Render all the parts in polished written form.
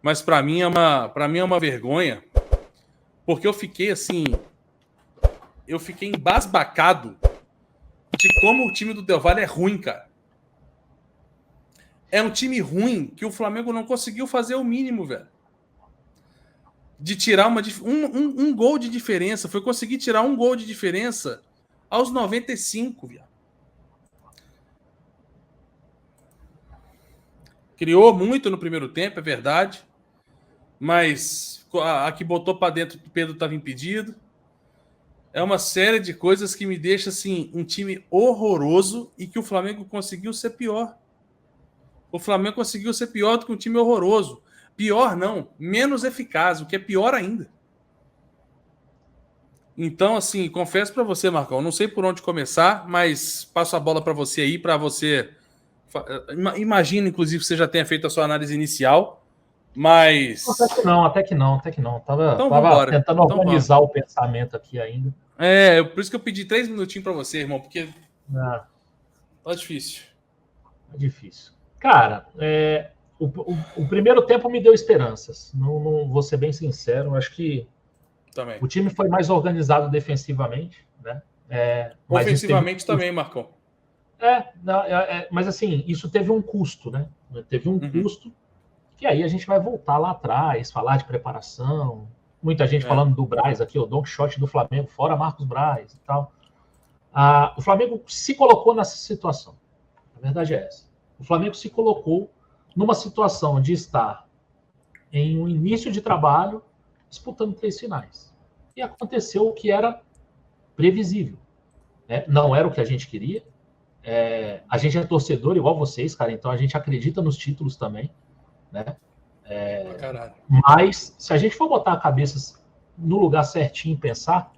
Mas para mim é uma vergonha, porque eu fiquei assim, eu fiquei embasbacado de como o time do Del Valle é ruim, cara. É um time ruim que o Flamengo não conseguiu fazer o mínimo, velho. De tirar um gol de diferença. Foi conseguir tirar um gol de diferença aos 95, velho. Criou muito no primeiro tempo, é verdade. Mas a que botou para dentro o Pedro estava impedido. É uma série de coisas que me deixa assim, um time horroroso e que o Flamengo conseguiu ser pior. O Flamengo conseguiu ser pior do que um time horroroso. Pior não, menos eficaz, o que é pior ainda. Então, assim, confesso para você, Marcão, não sei por onde começar, mas passo a bola para você aí, para você... Imagino, inclusive, que você já tenha feito a sua análise inicial, mas... Até que não. Tava vambora. tentando organizar o pensamento aqui ainda. Por isso que eu pedi 3 minutinhos para você, irmão, porque tá difícil. É difícil. Cara, o primeiro tempo me deu esperanças. Não vou ser bem sincero, acho que também. O time foi mais organizado defensivamente, né? Ofensivamente também, Marcão. Mas assim, isso teve um custo, né? Teve um custo que aí a gente vai voltar lá atrás, falar de preparação. Muita gente falando do Braz aqui, o Don Quixote do Flamengo, fora Marcos Braz e tal. O Flamengo se colocou nessa situação. A verdade é essa. O Flamengo se colocou numa situação de estar em um início de trabalho disputando 3 finais. E aconteceu o que era previsível. Né? Não era o que a gente queria. A gente é torcedor igual vocês, cara, então a gente acredita nos títulos também. Né? Mas se a gente for botar a cabeça no lugar certinho e pensar,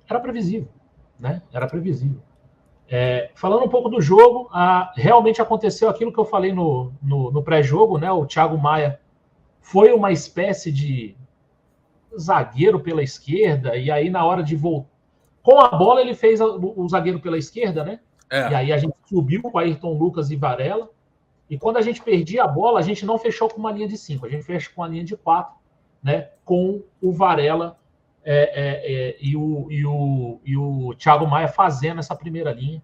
era previsível. Né? Era previsível. Falando um pouco do jogo, realmente aconteceu aquilo que eu falei no pré-jogo, né? O Thiago Maia foi uma espécie de zagueiro pela esquerda, e aí na hora de voltar com a bola ele fez o zagueiro pela esquerda, né? E aí a gente subiu com Ayrton Lucas e Varela, e quando a gente perdia a bola, a gente não fechou com uma linha de 5, a gente fechou com uma linha de 4, né? Com o Varela e o Thiago Maia fazendo essa primeira linha,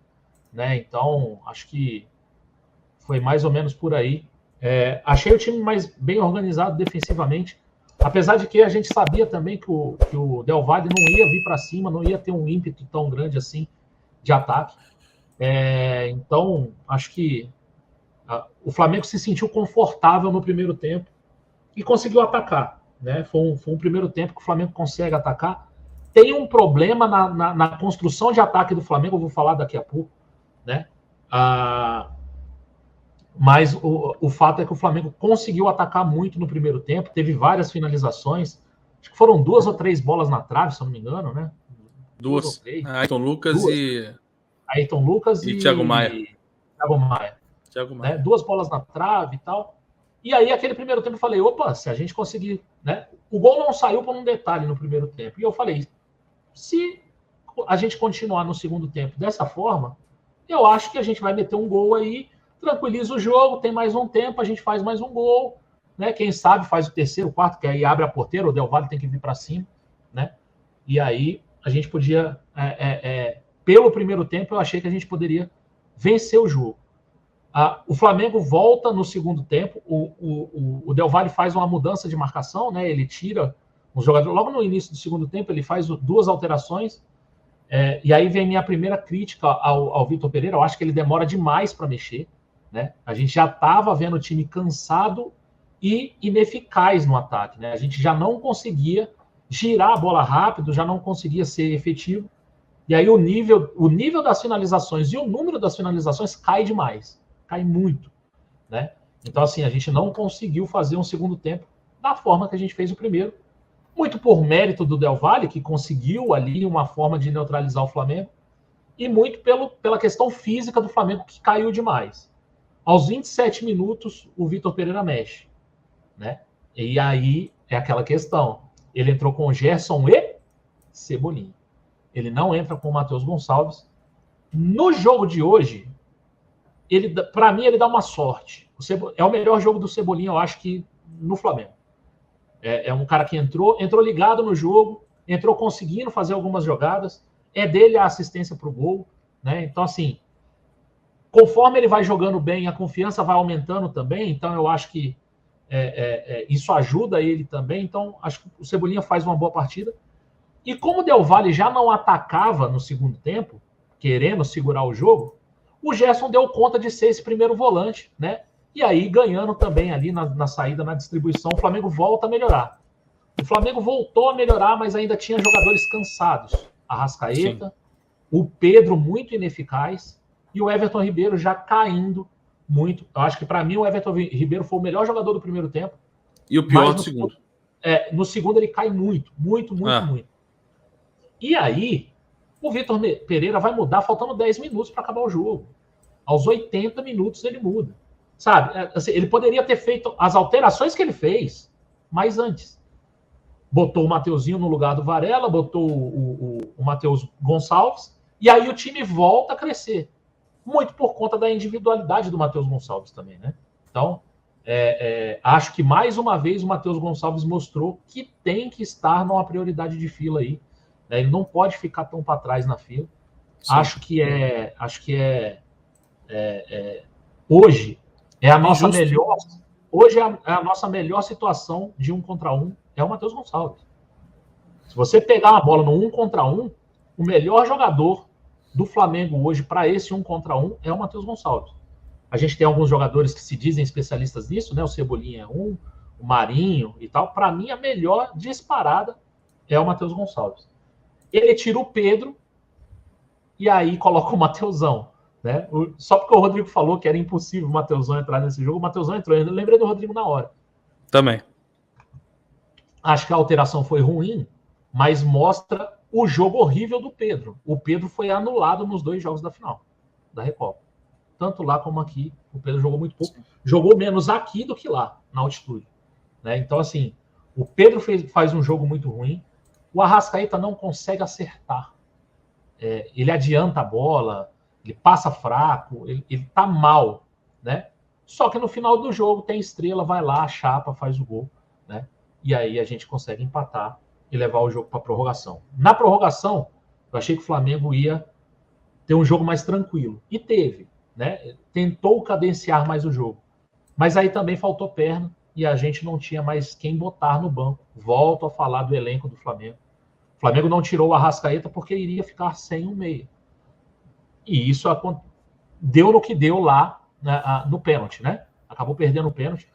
né? Então, acho que foi mais ou menos por aí. Achei o time mais bem organizado defensivamente, apesar de que a gente sabia também que o Del Valle não ia vir para cima, não ia ter um ímpeto tão grande assim de ataque. Então, acho que o Flamengo se sentiu confortável no primeiro tempo e conseguiu atacar. Né? Foi um primeiro tempo que o Flamengo consegue atacar. Tem um problema na construção de ataque do Flamengo, eu vou falar daqui a pouco. Né? Mas o fato é que o Flamengo conseguiu atacar muito no primeiro tempo, teve várias finalizações, acho que foram 2 ou 3 bolas na trave, se eu não me engano, né? 2 ou 3. Ayrton Lucas e Thiago Maia. Thiago Maia. Né? 2 bolas na trave e tal. E aí, aquele primeiro tempo, eu falei, opa, se a gente conseguir... Né? O gol não saiu por um detalhe no primeiro tempo. E eu falei, se a gente continuar no segundo tempo dessa forma, eu acho que a gente vai meter um gol aí, tranquiliza o jogo, tem mais um tempo, a gente faz mais um gol, né? Quem sabe faz o terceiro, o quarto, que aí abre a porteira, o Del Valle tem que vir para cima, né? E aí a gente podia, pelo primeiro tempo, eu achei que a gente poderia vencer o jogo. O Flamengo volta no segundo tempo, o Del Valle faz uma mudança de marcação, né? Ele tira os jogadores, logo no início do segundo tempo, ele faz 2 alterações. E aí vem minha primeira crítica ao Vitor Pereira. Eu acho que ele demora demais para mexer. Né? A gente já estava vendo o time cansado e ineficaz no ataque. Né? A gente já não conseguia girar a bola rápido, já não conseguia ser efetivo. E aí o nível das finalizações e o número das finalizações cai demais. Cai muito. Né? Então, assim, a gente não conseguiu fazer um segundo tempo da forma que a gente fez o primeiro. Muito por mérito do Del Valle, que conseguiu ali uma forma de neutralizar o Flamengo, e muito pela questão física do Flamengo, que caiu demais. Aos 27 minutos, o Vitor Pereira mexe. Né? E aí é aquela questão. Ele entrou com o Gerson e Cebolinha. Ele não entra com o Matheus Gonçalves. No jogo de hoje, para mim, ele dá uma sorte. É o melhor jogo do Cebolinha, eu acho que no Flamengo. É um cara que entrou ligado no jogo, entrou conseguindo fazer algumas jogadas, é dele a assistência para o gol, né? Então, assim, conforme ele vai jogando bem, a confiança vai aumentando também, então eu acho que isso ajuda ele também, então acho que o Cebolinha faz uma boa partida. E como o Del Valle já não atacava no segundo tempo, querendo segurar o jogo, o Gerson deu conta de ser esse primeiro volante, né? E aí, ganhando também ali na saída, na distribuição, o Flamengo volta a melhorar. O Flamengo voltou a melhorar, mas ainda tinha jogadores cansados. Arrascaeta, o Pedro muito ineficaz e o Everton Ribeiro já caindo muito. Eu acho que, para mim, o Everton Ribeiro foi o melhor jogador do primeiro tempo. E o pior do segundo. No segundo, ele cai muito. E aí, o Vitor Pereira vai mudar faltando 10 minutos para acabar o jogo. Aos 80 minutos ele muda. Sabe? Assim, ele poderia ter feito as alterações que ele fez, mas antes. Botou o Mateuzinho no lugar do Varela, botou o Matheus Gonçalves, e aí o time volta a crescer. Muito por conta da individualidade do Matheus Gonçalves também, né? Então, acho que mais uma vez o Matheus Gonçalves mostrou que tem que estar numa prioridade de fila aí. Né? Ele não pode ficar tão para trás na fila. Sim. Acho que hoje é a nossa melhor. Hoje é a nossa melhor situação de 1 contra 1 é o Matheus Gonçalves. Se você pegar uma bola no 1 contra 1, o melhor jogador do Flamengo hoje para esse 1 contra 1 é o Matheus Gonçalves. A gente tem alguns jogadores que se dizem especialistas nisso, né? O Cebolinha é um, o Marinho e tal. Para mim, a melhor disparada é o Matheus Gonçalves. Ele tira o Pedro e aí coloca o Mateusão. Né? Só porque o Rodrigo falou que era impossível o Mateusão entrar nesse jogo, o Mateusão entrou. Eu lembrei do Rodrigo na hora. Também. Acho que a alteração foi ruim, mas mostra o jogo horrível do Pedro. O Pedro foi anulado nos 2 jogos da final da Recopa. Tanto lá como aqui, o Pedro jogou muito pouco. Jogou menos aqui do que lá, na altitude. Né? Então, assim, o Pedro faz um jogo muito ruim. O Arrascaeta não consegue acertar. Ele adianta a bola, ele passa fraco, ele tá mal, né? Só que no final do jogo tem estrela, vai lá, chapa, faz o gol, né? E aí a gente consegue empatar e levar o jogo para prorrogação. Na prorrogação, eu achei que o Flamengo ia ter um jogo mais tranquilo. E teve, né? Tentou cadenciar mais o jogo. Mas aí também faltou perna e a gente não tinha mais quem botar no banco. Volto a falar do elenco do Flamengo. O Flamengo não tirou o Arrascaeta porque iria ficar sem um meia. E isso deu no que deu lá no pênalti, né? Acabou perdendo o pênalti.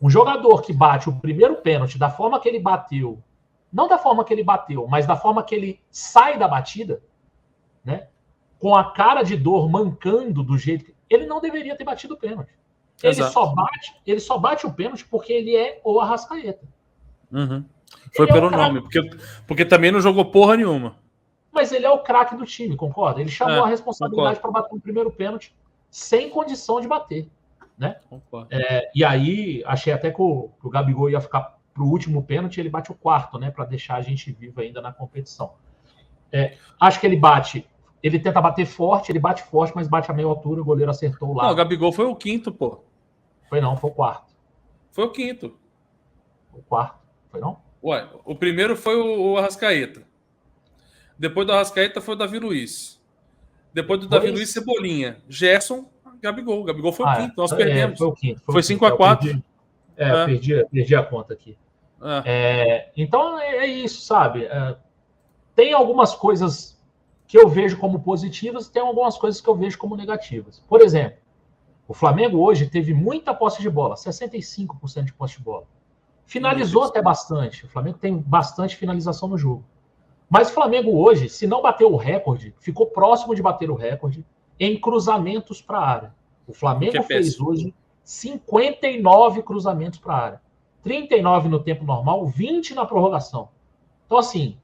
Um jogador que bate o primeiro pênalti da forma que ele bateu, não da forma que ele bateu, mas da forma que ele sai da batida, né? Com a cara de dor mancando do jeito que... Ele não deveria ter batido o pênalti. Ele só bate o pênalti porque ele é o Arrascaeta. Uhum. Foi pelo nome, porque também não jogou porra nenhuma. Mas ele é o craque do time, concorda? Ele chamou a responsabilidade para bater o primeiro pênalti sem condição de bater, né? E aí, achei até que o Gabigol ia ficar para o último pênalti, ele bate o 4º, né? Para deixar a gente vivo ainda na competição. Acho que ele tenta bater forte, ele bate forte, mas bate a meia altura, o goleiro acertou lá. Não, o Gabigol foi o 5º, pô. Foi não, foi o 4º. Foi o 5º. O 4º, foi não? Ué, o primeiro foi o Arrascaeta. Depois do Arrascaeta foi o Davi Luiz. Depois do Davi Luiz, Cebolinha. Gerson, Gabigol. Gabigol foi o 5º. Nós perdemos. Foi o 5º. Foi 5-4. Perdi a conta aqui. Então é isso, sabe? Tem algumas coisas que eu vejo como positivas e tem algumas coisas que eu vejo como negativas. Por exemplo, o Flamengo hoje teve muita posse de bola, 65% de posse de bola. Finalizou até bastante. O Flamengo tem bastante finalização no jogo. Mas o Flamengo hoje, se não bateu o recorde, ficou próximo de bater o recorde em cruzamentos para a área. O Flamengo fez hoje 59 cruzamentos para a área. 39 no tempo normal, 20 na prorrogação. Então, assim,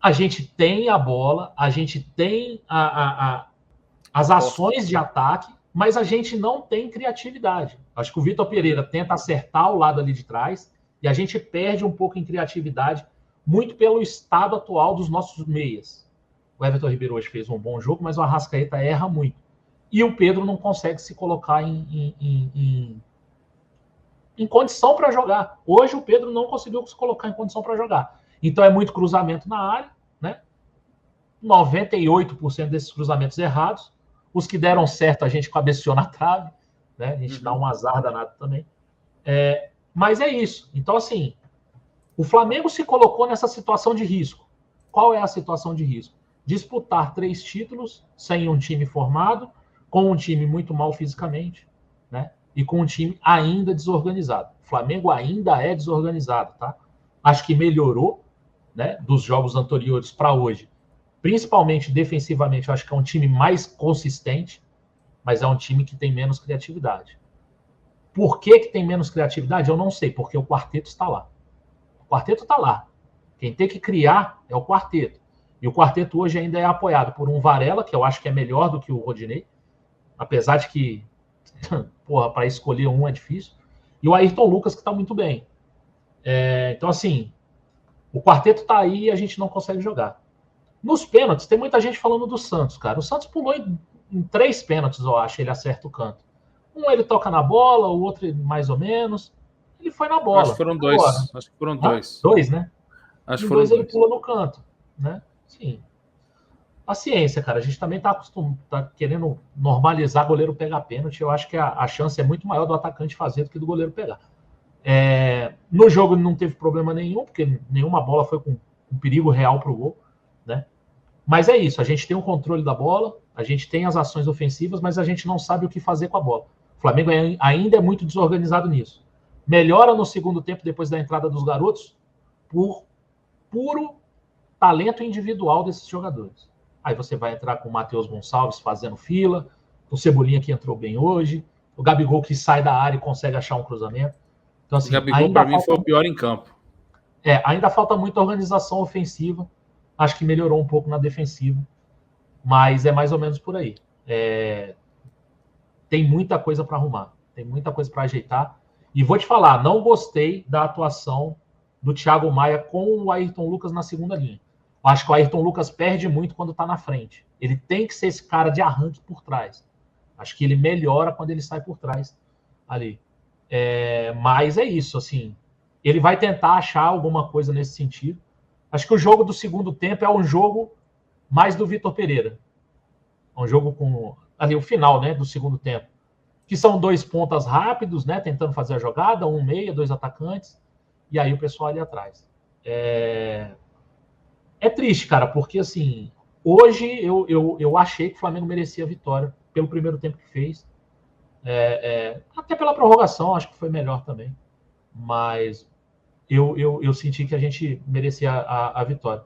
a gente tem a bola, a gente tem as ações de ataque, mas a gente não tem criatividade. Acho que o Vitor Pereira tenta acertar o lado ali de trás e a gente perde um pouco em criatividade, muito pelo estado atual dos nossos meias. O Everton Ribeiro hoje fez um bom jogo, mas o Arrascaeta erra muito. E o Pedro não consegue se colocar em condição para jogar. Hoje o Pedro não conseguiu se colocar em condição para jogar. Então é muito cruzamento na área, né? 98% desses cruzamentos errados. Os que deram certo a gente cabeceou na trave, né? A gente dá um azar danado também. Mas é isso. Então, assim, o Flamengo se colocou nessa situação de risco. Qual é a situação de risco? Disputar 3 títulos sem um time formado, com um time muito mal fisicamente, né? E com um time ainda desorganizado. O Flamengo ainda é desorganizado, tá? Acho que melhorou, né, dos jogos anteriores para hoje. Principalmente defensivamente, eu acho que é um time mais consistente, mas é um time que tem menos criatividade. Por que tem menos criatividade? Eu não sei, porque o quarteto está lá. O quarteto está lá. Quem tem que criar é o quarteto. E o quarteto hoje ainda é apoiado por um Varela, que eu acho que é melhor do que o Rodinei, apesar de que, porra, para escolher um é difícil. E o Ayrton Lucas, que está muito bem. Então, assim, o quarteto está aí e a gente não consegue jogar. Nos pênaltis, tem muita gente falando do Santos, cara. O Santos pulou em 3 pênaltis, eu acho, ele acerta o canto. Um ele toca na bola, o outro mais ou menos. Ele foi na bola. Acho que foram 2. Agora, acho que foram 2. 2, né? Acho que em foram 2 ele 2. pula no canto, né? Sim. Paciência, cara. A gente também tá querendo normalizar goleiro pegar pênalti. Eu acho que a chance é muito maior do atacante fazer do que do goleiro pegar. No jogo não teve problema nenhum, porque nenhuma bola foi com perigo real pro gol, né? Mas é isso, a gente tem o controle da bola, a gente tem as ações ofensivas, mas a gente não sabe o que fazer com a bola. O Flamengo ainda é muito desorganizado nisso. Melhora no segundo tempo, depois da entrada dos garotos, por puro talento individual desses jogadores. Aí você vai entrar com o Matheus Gonçalves fazendo fila, o Cebolinha que entrou bem hoje, o Gabigol que sai da área e consegue achar um cruzamento. Então, assim, o Gabigol, para mim, foi o pior em campo. Ainda falta muita organização ofensiva. Acho que melhorou um pouco na defensiva. Mas é mais ou menos por aí. Tem muita coisa para arrumar. Tem muita coisa para ajeitar. E vou te falar, não gostei da atuação do Thiago Maia com o Ayrton Lucas na segunda linha. Acho que o Ayrton Lucas perde muito quando está na frente. Ele tem que ser esse cara de arranque por trás. Acho que ele melhora quando ele sai por trás ali. Mas é isso, assim. Ele vai tentar achar alguma coisa nesse sentido. Acho que o jogo do segundo tempo é um jogo mais do Vitor Pereira. É um jogo com ali o final, né, do segundo tempo. Que são 2 pontas rápidos, né, tentando fazer a jogada, 1 meia, 2 atacantes, e aí o pessoal ali atrás. É triste, cara, porque assim, hoje eu achei que o Flamengo merecia a vitória pelo primeiro tempo que fez. Até pela prorrogação, acho que foi melhor também. Mas eu senti que a gente merecia a vitória.